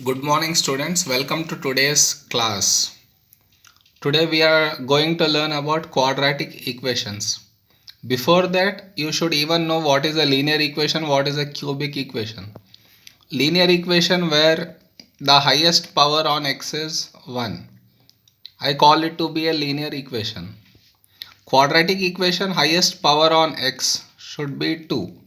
Good morning, students. Welcome to today's class. Today we are going to learn about quadratic equations. Before that, you should even know what is a linear equation, what is a cubic equation. Linear equation where the highest power on x is 1. I call it to be a linear equation. Quadratic equation, highest power on x should be 2.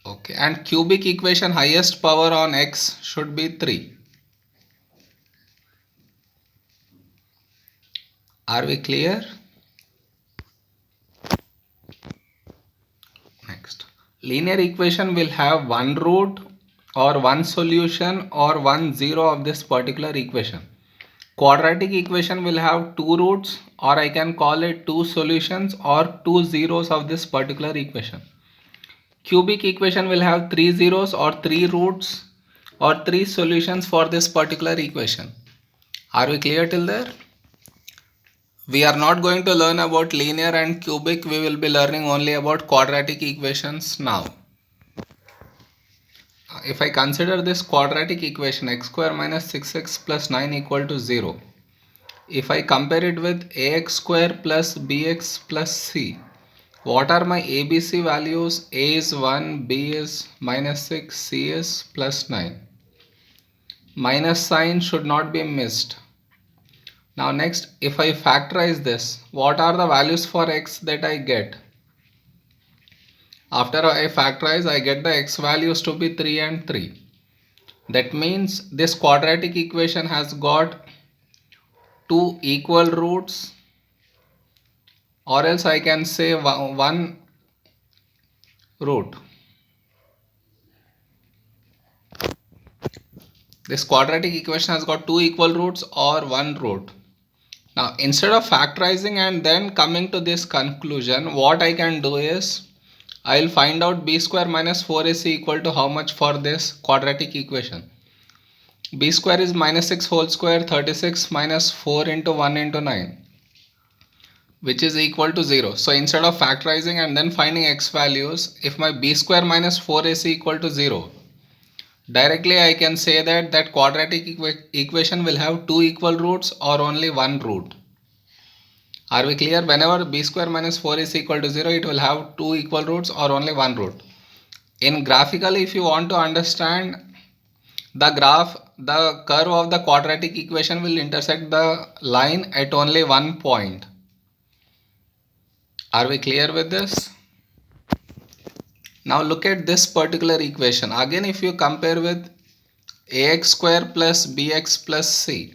Okay, and cubic equation, highest power on x should be 3. Are we clear? Next. Linear equation will have one root or one solution or one zero of this particular equation. Quadratic equation will have two roots, or I can call it two solutions or two zeros of this particular equation. Cubic equation will have three zeros or three roots or three solutions for this particular equation. Are we clear till there? We are not going to learn about linear and cubic. We will be learning only about quadratic equations now. If I consider this quadratic equation x square minus 6x plus 9 equal to 0, if I compare it with ax square plus bx plus c, what are my ABC values? A is 1, b is minus 6, c is plus 9. Minus sign should not be missed. Now next, if I factorize this, what are the values for x that I get? After I factorize, I get the x values to be 3 and 3. That means this quadratic equation has got two equal roots, or else I can say one root. This quadratic equation has got two equal roots or one root. Now instead of factorizing and then coming to this conclusion, what I can do is I will find out b square minus 4ac equal to how much for this quadratic equation. B square is minus 6 whole square, 36 minus 4 into 1 into 9, which is equal to 0. So instead of factorizing and then finding x values, if my b square minus 4ac equal to 0, directly I can say that that quadratic equation will have two equal roots or only one root. Are we clear? Whenever b square minus 4 is equal to 0, it will have two equal roots or only one root. In graphically, if you want to understand the graph, the curve of the quadratic equation will intersect the line at only one point. Are we clear with this? Now look at this particular equation. Again, if you compare with ax square plus bx plus c,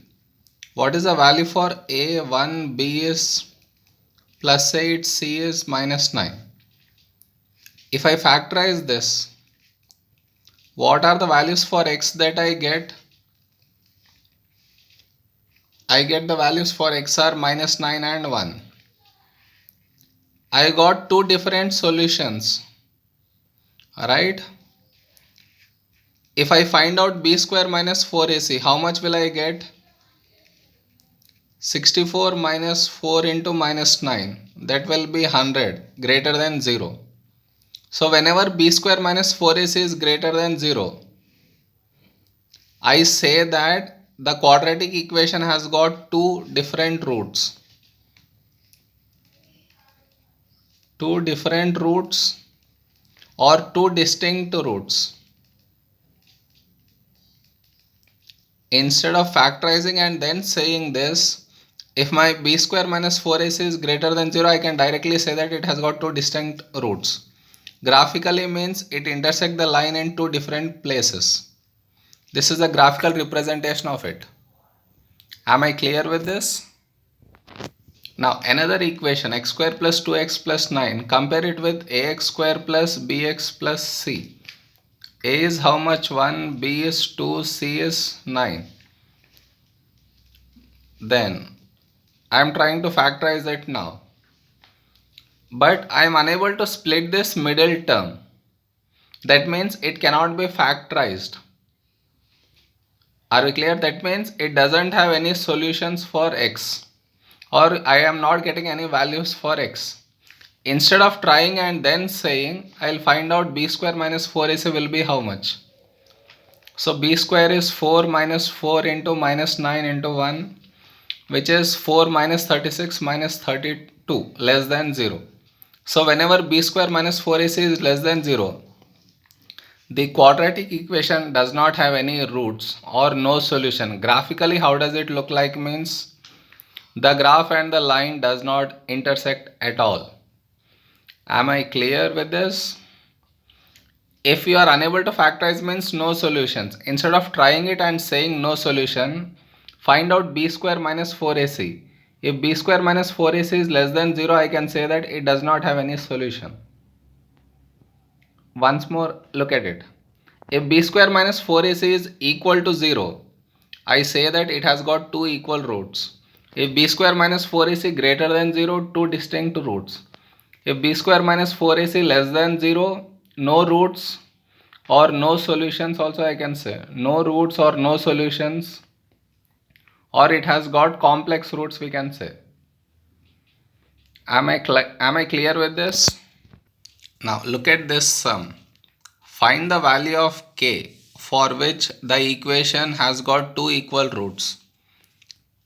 what is the value for a? 1, b is plus 8, c is minus 9. If I factorize this, what are the values for x that I get? I get the values for x are minus 9 and 1. I got two different solutions, right? If I find out b square minus 4ac, how much will I get? 64 minus 4 into minus 9, that will be 100, greater than 0. So whenever b square minus 4ac is greater than 0, I say that the quadratic equation has got two different roots. Two different roots or two distinct roots. Instead of factorizing and then saying this, if my b square minus 4ac is greater than 0, I can directly say that it has got two distinct roots. Graphically means it intersects the line in two different places. This is a graphical representation of it. Am I clear with this? Now another equation, x square plus 2x plus 9, compare it with ax square plus bx plus c. A is how much? 1, b is 2, c is 9. Then I am trying to factorize it now, but I am unable to split this middle term. That means it cannot be factorized. Are we clear? That means it doesn't have any solutions for x, or I am not getting any values for x. Instead of trying and then saying I'll find out b square minus 4ac will be how much? So b square is 4 minus 4 into minus 9 into 1, which is 4 minus 36 minus 32 less than 0. So whenever b square minus 4ac is less than 0, the quadratic equation does not have any roots or no solution. Graphically, how does it look like means the graph and the line does not intersect at all. Am I clear with this? If you are unable to factorize means no solutions. Instead of trying it and saying no solution, find out b square minus 4ac. If b square minus 4ac is less than 0, I can say that it does not have any solution. Once more, look at it. If b square minus 4ac is equal to 0, I say that it has got two equal roots. If b square minus 4ac greater than 0, two distinct roots. If b square minus 4ac less than 0, no roots or no solutions also I can say. No roots or no solutions, or it has got complex roots we can say. Am I clear with this? Now look at this sum. Find the value of k for which the equation has got two equal roots.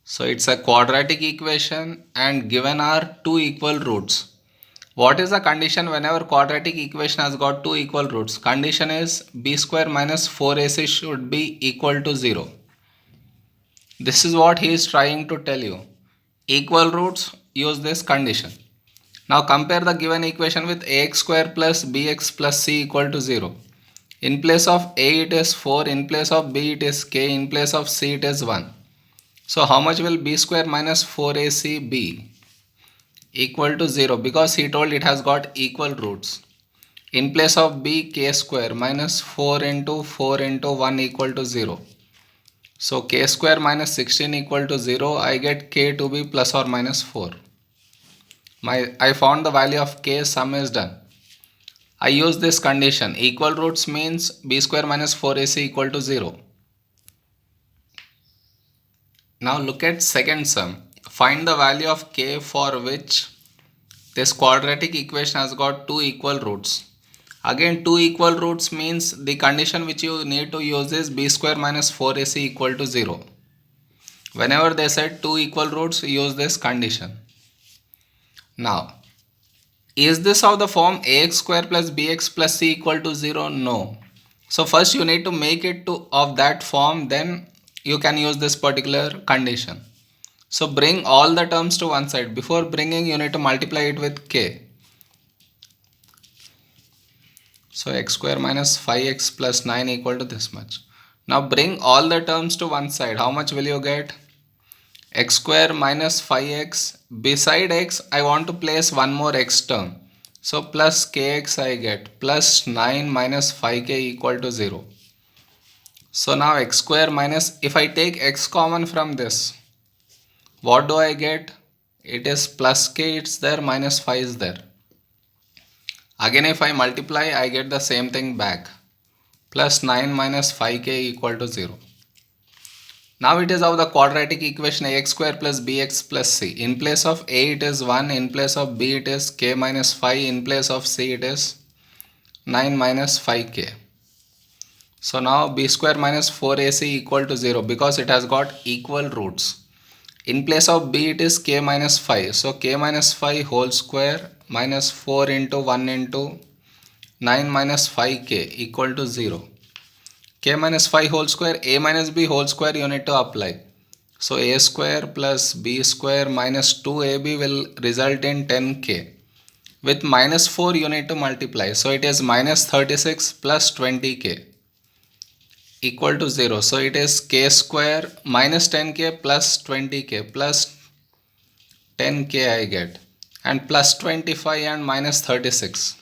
So it's a quadratic equation and given are two equal roots. What is the condition whenever quadratic equation has got two equal roots? Condition is b square minus 4ac should be equal to 0. This is what he is trying to tell you. Equal roots, use this condition. Now compare the given equation with ax square plus bx plus c equal to 0. In place of a it is 4, in place of b it is k, in place of c it is 1. So how much will b square minus 4ac be? Equal to 0 because he told it has got equal roots. In place of b, k square minus 4 into 1 equal to 0. So k square minus 16 equal to 0. I get k to be plus or minus 4. I found the value of k, sum is done. I use this condition. Equal roots means b square minus 4ac equal to 0. Now look at second sum. Find the value of k for which this quadratic equation has got two equal roots. Again, two equal roots means the condition which you need to use is b square minus 4ac equal to 0. Whenever they said two equal roots, use this condition. Now, is this of the form ax square plus bx plus c equal to 0? No. So first you need to make it to of that form, then you can use this particular condition. So bring all the terms to one side. Before bringing, you need to multiply it with k. So x square minus 5x plus 9 equal to this much. Now bring all the terms to one side. How much will you get? X square minus 5x. Beside x, I want to place one more x term. So plus kx I get. Plus 9 minus 5k equal to 0. So now x square minus, if I take x common from this, what do I get? It is plus k, it's there, minus 5 is there. Again if I multiply, I get the same thing back. Plus 9 minus 5k equal to 0. Now it is of the quadratic equation ax square plus bx plus c. In place of a it is 1, in place of b it is k minus 5, in place of c it is 9 minus 5k. So now b square minus 4ac equal to 0 because it has got equal roots. In place of b it is k minus 5. So k minus 5 whole square minus 4 into 1 into 9 minus 5k equal to 0. K minus 5 whole square, a minus b whole square you need to apply. So a square plus b square minus 2ab will result in 10k. With minus 4 you need to multiply. So it is minus 36 plus 20k equal to 0. So it is k square minus 10k plus 20k plus 10k I get, and plus 25 and minus 36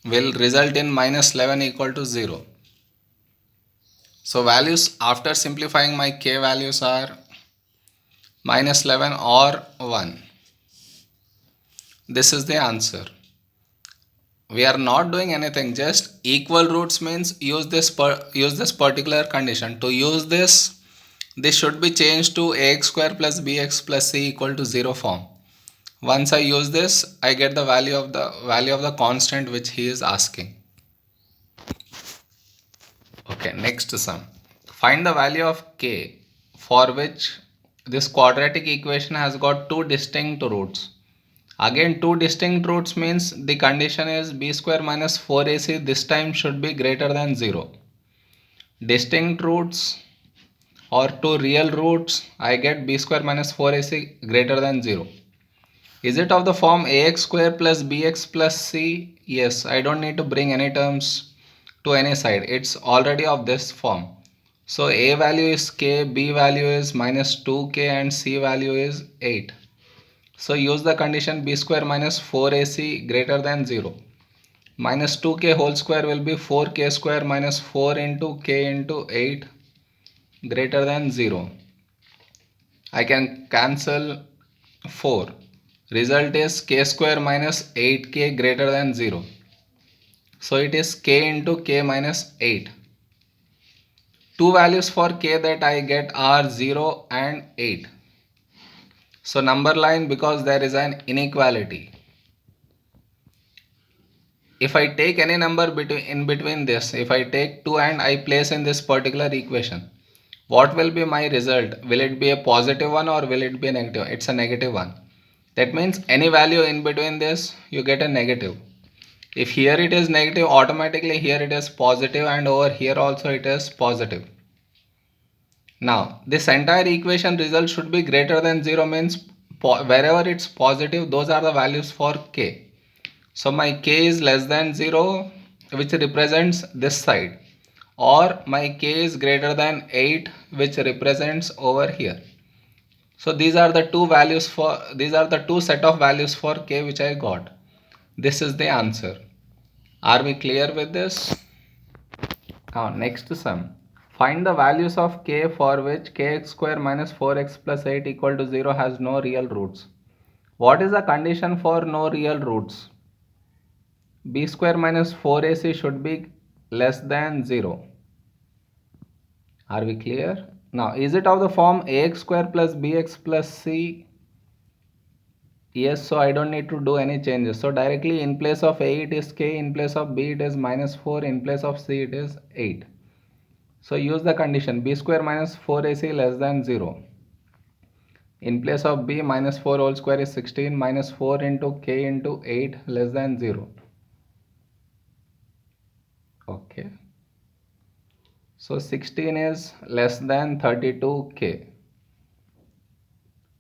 will result in minus 11 equal to 0. So values after simplifying my k values are minus 11 or 1. This is the answer. We are not doing anything, just equal roots means use this particular condition. To use this should be changed to ax square plus bx plus c equal to 0 form. Once I use this, I get the value of the constant which he is asking. Next sum. Find the value of k for which this quadratic equation has got two distinct roots. Again, two distinct roots means the condition is b square minus 4ac this time should be greater than 0. Distinct roots or two real roots, I get b square minus 4ac greater than 0. Is it of the form ax square plus bx plus c? Yes, I don't need to bring any terms to any side. It's already of this form. So a value is k, b value is minus 2k and c value is 8. So use the condition b square minus 4ac greater than 0. Minus 2k whole square will be 4k square minus 4 into k into 8 greater than 0. I can cancel 4. Result is k square minus 8k greater than 0. So it is k into k minus 8. Two values for k that I get are 0 and 8. So number line, because there is an inequality. If I take any number in between this, if I take 2 and I place in this particular equation, what will be my result? Will it be a positive one or will it be a negative? It's a negative one. That means any value in between this, you get a negative. If here it is negative, automatically here it is positive, and over here also it is positive. Now, this entire equation result should be greater than 0 means wherever it's positive, those are the values for k. So my k is less than 0, which represents this side, or my k is greater than 8, which represents over here. So these are the two set of values for k which I got. This is the answer. Are we clear with this? Now next sum. Find the values of k for which kx square minus 4x plus 8 equal to 0 has no real roots. What is the condition for no real roots? B square minus 4ac should be less than 0. Are we clear? Now, is it of the form ax square plus bx plus c? Yes, so I don't need to do any changes. So directly in place of a it is k, in place of b it is minus 4, in place of c it is 8. So use the condition b square minus 4ac less than 0. In place of b, minus 4 whole square is 16, minus 4 into k into 8 less than 0. Okay. So 16 is less than 32k.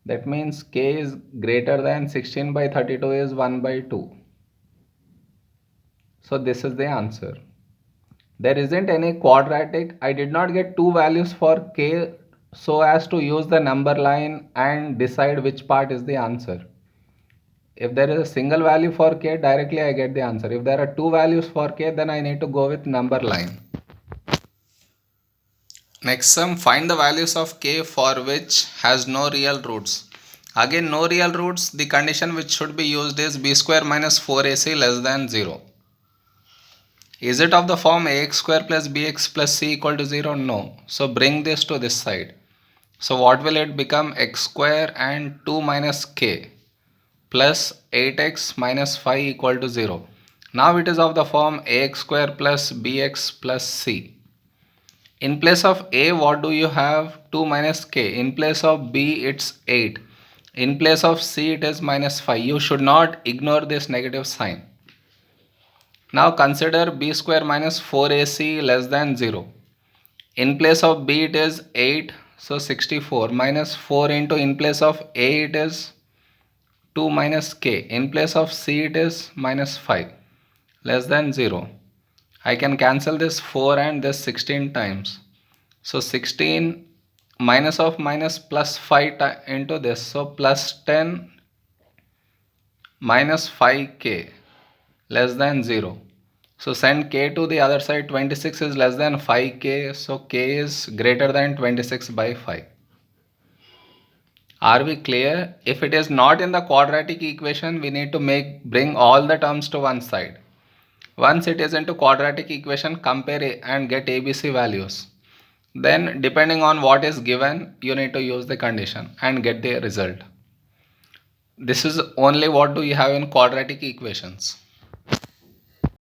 That means k is greater than 16 by 32 is 1 by 2. So this is the answer. There isn't any quadratic. I did not get two values for k so as to use the number line and decide which part is the answer. If there is a single value for k, directly I get the answer. If there are two values for k, then I need to go with number line. Next sum, find the values of k for which has no real roots. Again, no real roots, the condition which should be used is b square minus 4ac less than 0. Is it of the form ax square plus bx plus c equal to 0? No. So bring this to this side. So what will it become? X square and 2 minus k plus 8x minus 5 equal to 0. Now it is of the form ax square plus bx plus c. In place of a, what do you have? 2 minus k. In place of b, it's 8. In place of c, it is minus 5. You should not ignore this negative sign. Now consider b square minus 4ac less than 0. In place of b, it is 8. So 64 minus 4 into, in place of a, it is 2 minus k. In place of c, it is minus 5 less than 0. I can cancel this 4 and this 16 times. So 16 minus of minus plus 5 into this. So plus 10 minus 5k less than 0. So send k to the other side. 26 is less than 5k. So k is greater than 26 by 5. Are we clear? If it is not in the quadratic equation, we need to bring all the terms to one side. Once it is into quadratic equation, compare and get ABC values. Then depending on what is given, you need to use the condition and get the result. This is only what do you have in quadratic equations.